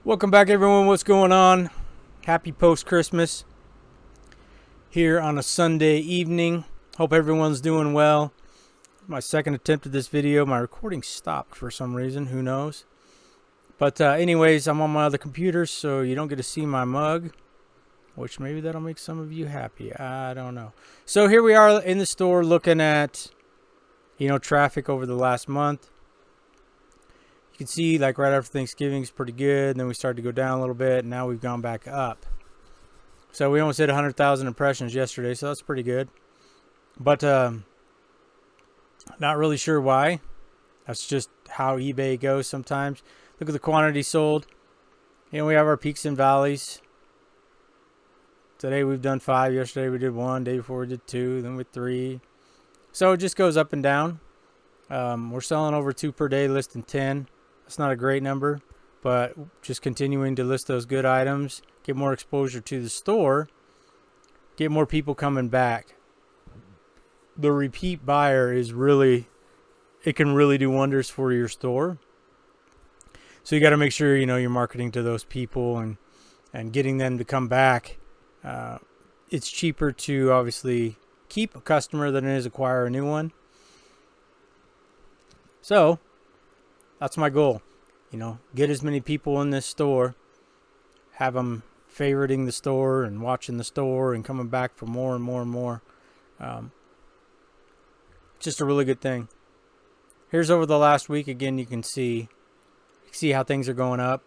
Welcome back, everyone. What's going on? Happy post-Christmas here on a Sunday evening. Hope everyone's doing well. My second attempt at this video. My recording stopped for some reason. Who knows? But anyways, I'm on my other computer, so you don't get to see my mug, which maybe that'll make some of you happy. I don't know. So here we are in the store looking at, traffic over the last month. You can see like right after Thanksgiving is pretty good. And then we started to go down a little bit. And now we've gone back up. So we almost hit 100,000 impressions yesterday. So that's pretty good. But not really sure why. That's just how eBay goes sometimes. Look at the quantity sold. We have our peaks and valleys. Today we've done 5. Yesterday we did 1. Day before we did 2. Then with 3. So it just goes up and down. We're selling over 2 per day, listing 10. That's not a great number, but just continuing to list those good items, get more exposure to the store, get more people coming back. The repeat buyer is really, it can really do wonders for your store. So you got to make sure, you're marketing to those people and getting them to come back. It's cheaper to obviously keep a customer than it is acquire a new one. So that's my goal, get as many people in this store, have them favoriting the store and watching the store and coming back for more and more and more. Just a really good thing. Here's over the last week. Again, you can see how things are going up.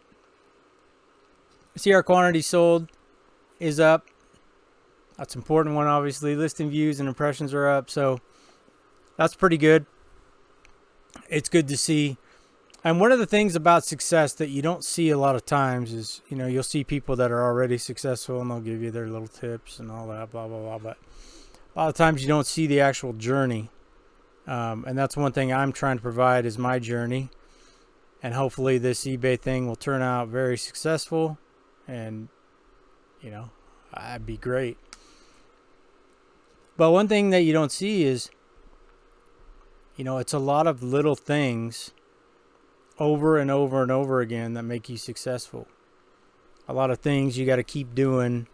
See our quantity sold is up. That's an important one, obviously. Listing views and impressions are up, so that's pretty good. It's good to see. And one of the things about success that you don't see a lot of times is, you'll see people that are already successful and they'll give you their little tips and all that, blah, blah, blah. But a lot of times you don't see the actual journey. And that's one thing I'm trying to provide is my journey. And hopefully this eBay thing will turn out very successful. And, that'd be great. But one thing that you don't see is, it's a lot of little things over and over and over again that make you successful. A lot of things you got to keep doing,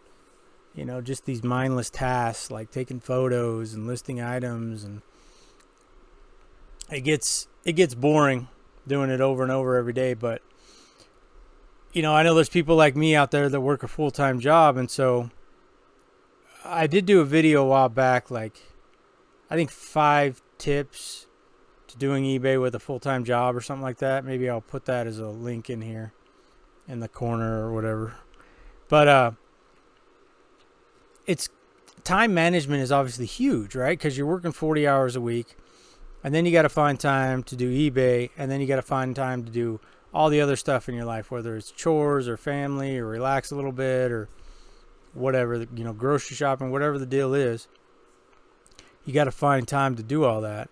just these mindless tasks like taking photos and listing items, and it gets boring doing it over and over every day. But I know there's people like me out there that work a full-time job, and so I did do a video a while back, like I think 5 tips to doing eBay with a full-time job or something like that. Maybe I'll put that as a link in here in the corner or whatever. But it's time management is obviously huge, right? Because you're working 40 hours a week, and then you got to find time to do eBay, and then you got to find time to do all the other stuff in your life, whether it's chores or family or relax a little bit or whatever, grocery shopping, whatever the deal is. You got to find time to do all that.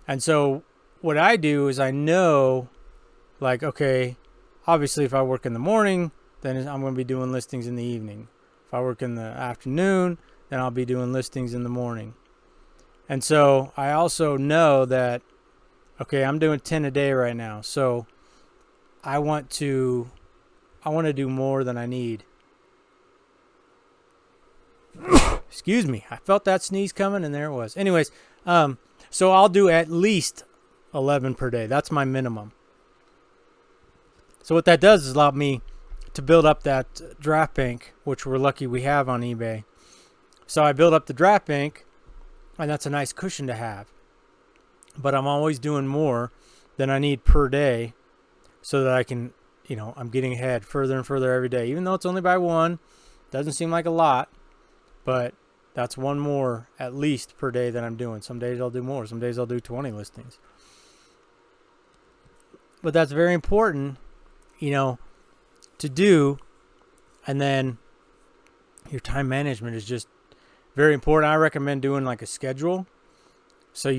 And so what I do is I know, like, okay, obviously if I work in the morning, then I'm going to be doing listings in the evening. If I work in the afternoon, then I'll be doing listings in the morning. And so I also know that, okay, I'm doing 10 a day right now. So I want to do more than I need. Excuse me. I felt that sneeze coming, and there it was. Anyways, so I'll do at least 11 per day. That's my minimum. So what that does is allow me to build up that draft bank, which we're lucky we have on eBay. So I build up the draft bank, and that's a nice cushion to have. But I'm always doing more than I need per day so that I can, I'm getting ahead further and further every day. Even though it's only by 1, doesn't seem like a lot, but that's 1 more at least per day that I'm doing. Some days I'll do more. Some days I'll do 20 listings. But that's very important, to do. And then your time management is just very important. I recommend doing like a schedule. So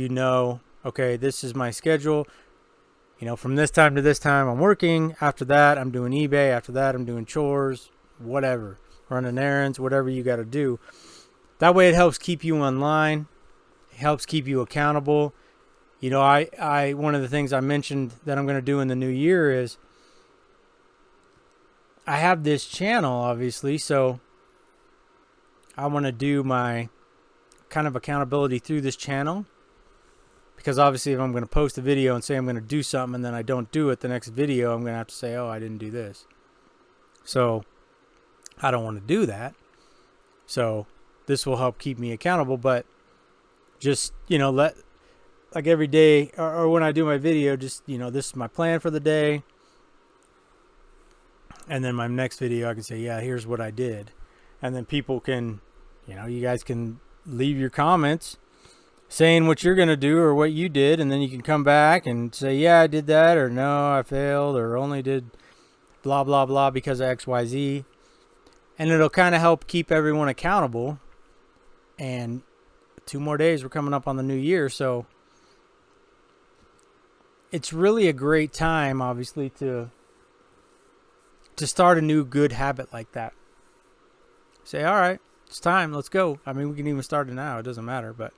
okay, this is my schedule. From this time to this time I'm working. After that, I'm doing eBay. After that, I'm doing chores, whatever. Running errands, whatever you got to do. That way it helps keep you online. It helps keep you accountable. I one of the things I mentioned that I'm going to do in the new year is I have this channel, obviously, so I want to do my kind of accountability through this channel. Because obviously if I'm going to post a video and say I'm going to do something and then I don't do it the next video, I'm going to have to say, oh, I didn't do this. So I don't want to do that. So this will help keep me accountable. But just, like every day or when I do my video, just, this is my plan for the day. And then my next video, I can say, yeah, here's what I did. And then people can, you guys can leave your comments saying what you're going to do or what you did. And then you can come back and say, yeah, I did that, or no, I failed, or only did blah, blah, blah because of X, Y, Z. And it'll kind of help keep everyone accountable. And 2 more days, we're coming up on the new year. So it's really a great time, obviously, to start a new good habit like that. Say, all right, it's time. Let's go. I mean, we can even start it now. It doesn't matter. But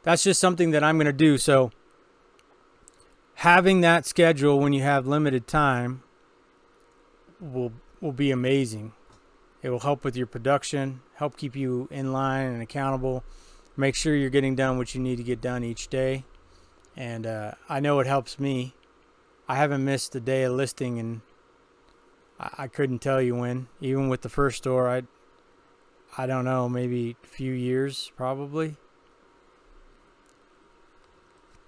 that's just something that I'm going to do. So having that schedule when you have limited time will be amazing. It will help with your production, help keep you in line and accountable. Make sure you're getting done what you need to get done each day. And I know it helps me. I haven't missed a day of listing, and I couldn't tell you when. Even with the first store, I don't know, maybe a few years probably.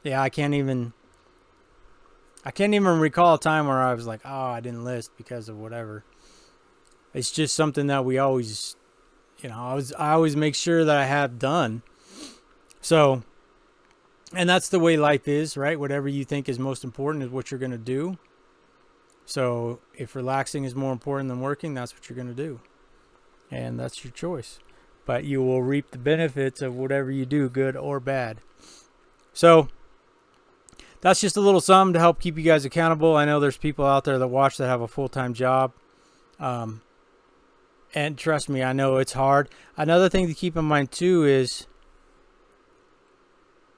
Yeah, I can't even recall a time where I was like, oh, I didn't list because of whatever. It's just something that we always, I always make sure that I have done. So, and that's the way life is, right? Whatever you think is most important is what you're going to do. So if relaxing is more important than working, that's what you're going to do. And that's your choice. But you will reap the benefits of whatever you do, good or bad. So that's just a little something to help keep you guys accountable. I know there's people out there that watch that have a full-time job. And trust me, I know it's hard. Another thing to keep in mind too is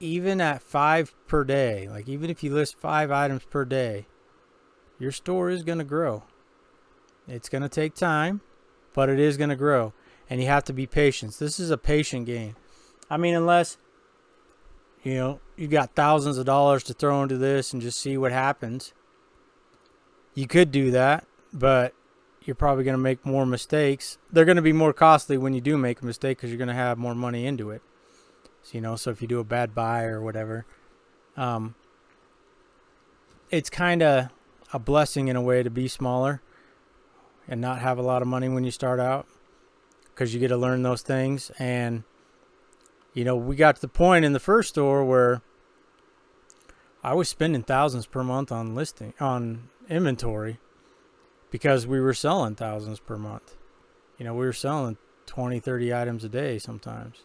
even at 5 per day, like even if you list 5 items per day, your store is going to grow. It's going to take time, but it is going to grow. And you have to be patient. This is a patient game. I mean, unless, you got thousands of dollars to throw into this and just see what happens. You could do that, but you're probably going to make more mistakes. They're going to be more costly when you do make a mistake because you're going to have more money into it. So, so if you do a bad buy or whatever, it's kind of a blessing in a way to be smaller and not have a lot of money when you start out, because you get to learn those things. And we got to the point in the first store where I was spending thousands per month on inventory because we were selling thousands per month. We were selling 20, 30 items a day sometimes,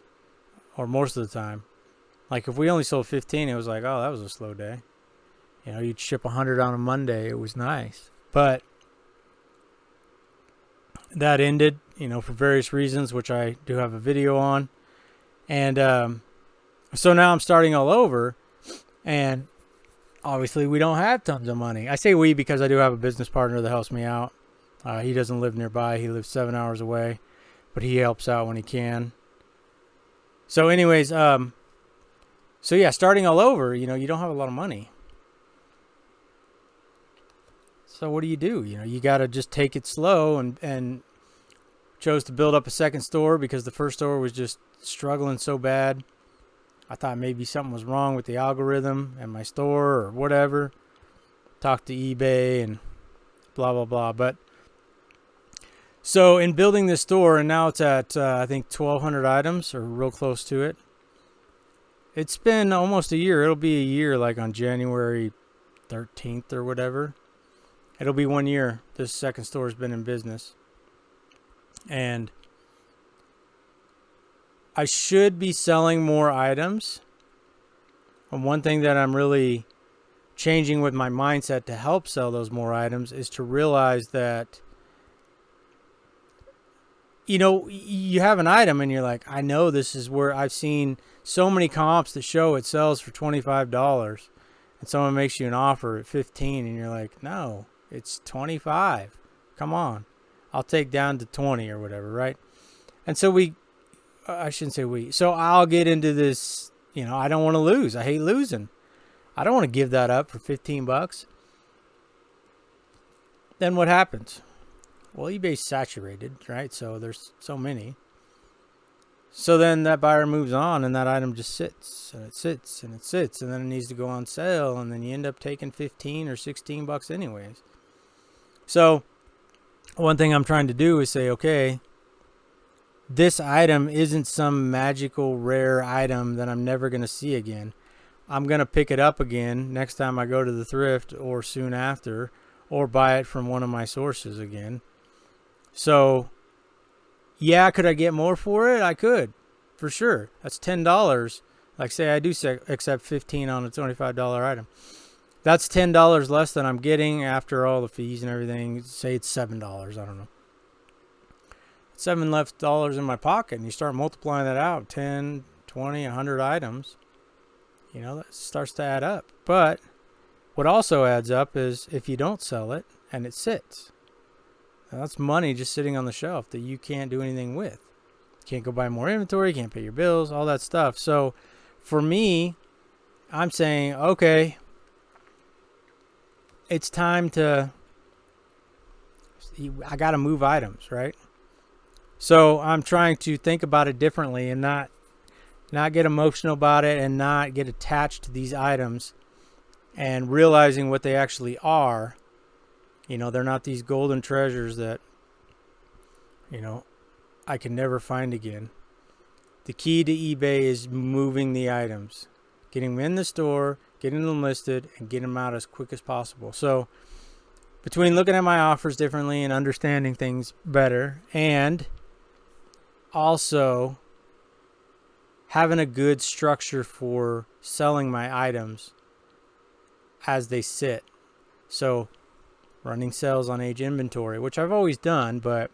or most of the time. Like if we only sold 15, it was like, oh, that was a slow day. You'd ship 100 on a Monday. It was nice. But that ended, for various reasons, which I do have a video on. And so now I'm starting all over. And obviously we don't have tons of money. I say we because I do have a business partner that helps me out. He doesn't live nearby. He lives 7 hours away. But he helps out when he can. So anyways, so yeah, starting all over, you don't have a lot of money. So what do? You got to just take it slow, and chose to build up a second store because the first store was just struggling so bad. I thought maybe something was wrong with the algorithm and my store or whatever. Talked to eBay and blah, blah, blah. But so in building this store, and now it's at, I think 1,200 items or real close to it. It's been almost a year. It'll be a year like on January 13th or whatever. It'll be 1 year this second store has been in business. And I should be selling more items. And one thing that I'm really changing with my mindset to help sell those more items is to realize that, you have an item and you're like, I know this is where I've seen so many comps that show it sells for $25. And someone makes you an offer at $15 and you're like, no, it's $25. Come on. I'll take down to 20 or whatever, right? And so I shouldn't say we. So I'll get into this, I don't want to lose. I hate losing. I don't want to give that up for 15 bucks. Then what happens? Well, eBay's saturated, right? So there's so many. So then that buyer moves on and that item just sits and it sits and it sits and then it needs to go on sale and then you end up taking 15 or 16 bucks anyways. So one thing I'm trying to do is say, okay, this item isn't some magical rare item that I'm never going to see again. I'm going to pick it up again next time I go to the thrift or soon after, or buy it from one of my sources again. So, yeah, could I get more for it? I could, for sure. That's $10. Like, say I do accept 15 on a $25 item. That's $10 less than I'm getting after all the fees and everything. Say it's $7. I don't know. $7 left dollars in my pocket, and you start multiplying that out, 10, 20, 100 items. That starts to add up. But what also adds up is if you don't sell it and it sits. Now that's money just sitting on the shelf that you can't do anything with. You can't go buy more inventory, you can't pay your bills, all that stuff. So for me, I'm saying, okay, it's time I got to move items, right? So I'm trying to think about it differently and not get emotional about it and not get attached to these items and realizing what they actually are. They're not these golden treasures that, I can never find again. The key to eBay is moving the items, getting them in the store, getting them listed, and getting them out as quick as possible. So between looking at my offers differently and understanding things better, and also having a good structure for selling my items as they sit. So running sales on age inventory, which I've always done, but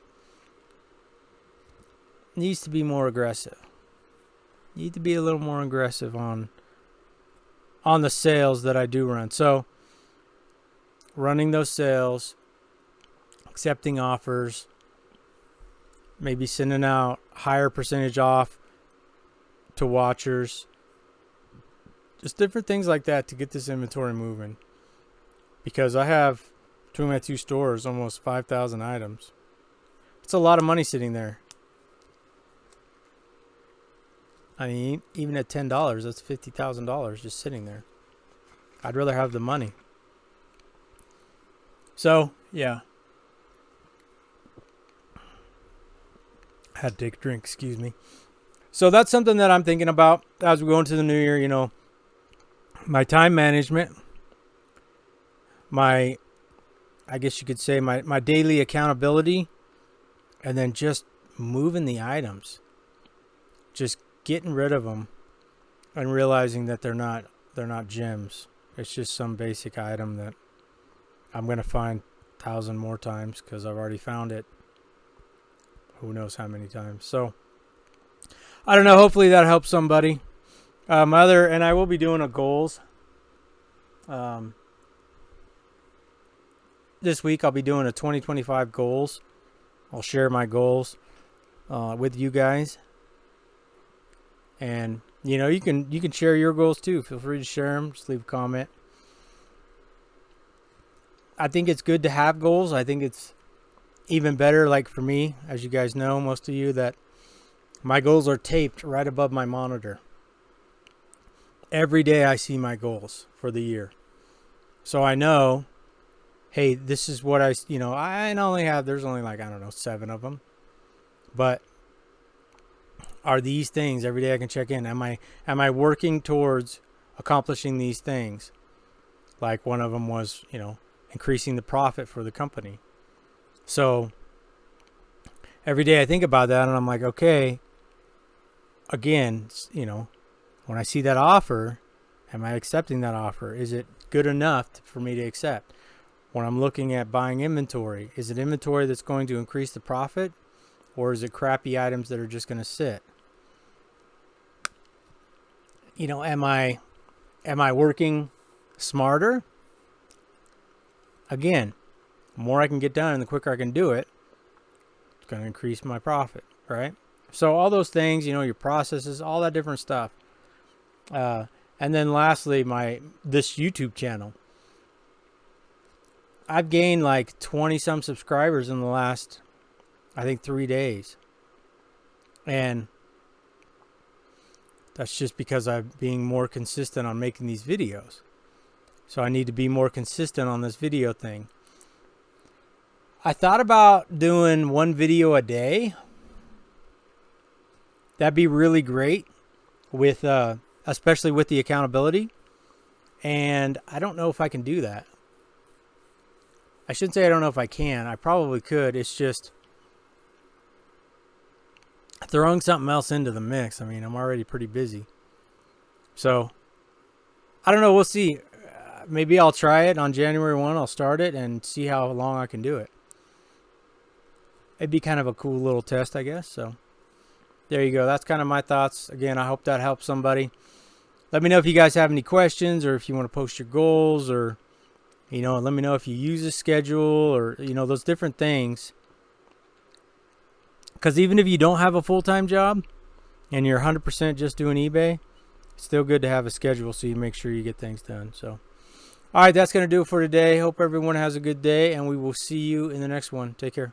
needs to be more aggressive. Need to be a little more aggressive on the sales that I do run. So running those sales, accepting offers, maybe sending out higher percentage off to watchers, just different things like that to get this inventory moving. Because I have, between my two stores, almost 5,000 items. It's a lot of money sitting there. I mean, even at $10, that's $50,000 just sitting there. I'd rather have the money. So, yeah. I had to take a drink, excuse me. So that's something that I'm thinking about as we go into the new year, my time management, I guess you could say my daily accountability, and then just moving the items, just getting rid of them and realizing that they're not gems. It's just some basic item that I'm going to find 1,000 more times because I've already found it who knows how many times. So I don't know, hopefully that helps somebody. And I will be doing a goals this week. I'll be doing a 2025 goals. I'll share my goals with you guys. And you can share your goals too. Feel free to share them. Just leave a comment. I think it's good to have goals. I think it's even better, like for me, as you guys know, most of you, that my goals are taped right above my monitor. Every day I see my goals for the year. So I know, hey, this is what there's only like, 7 of them. But are these things every day I can check in? Am I working towards accomplishing these things? Like one of them was, increasing the profit for the company. So every day I think about that and I'm like, okay, again, when I see that offer, am I accepting that offer? Is it good enough for me to accept? When I'm looking at buying inventory, is it inventory that's going to increase the profit, or is it crappy items that are just going to sit? Am I working smarter? Again, the more I can get done and the quicker I can do it, going to increase my profit, right? So all those things, you know, your processes, all that different stuff. And then lastly, this YouTube channel. I've gained like 20 some subscribers in the last, I think, 3 days. And that's just because I'm being more consistent on making these videos. So I need to be more consistent on this video thing. I thought about doing 1 video a day. That'd be really great with, especially with the accountability. And I don't know if I can do that. I shouldn't say I don't know if I can. I probably could. It's just throwing something else into the mix. I mean, I'm already pretty busy. So, I don't know. We'll see. Maybe I'll try it on January 1. I'll start it and see how long I can do it. It'd be kind of a cool little test, I guess. So, there you go. That's kind of my thoughts. Again, I hope that helps somebody. Let me know if you guys have any questions, or if you want to post your goals, or, you know, let me know if you use a schedule, or, you know, those different things. Because even if you don't have a full-time job and you're 100% just doing eBay, it's still good to have a schedule so you make sure you get things done. So, all right, that's going to do it for today. Hope everyone has a good day, and we will see you in the next one. Take care.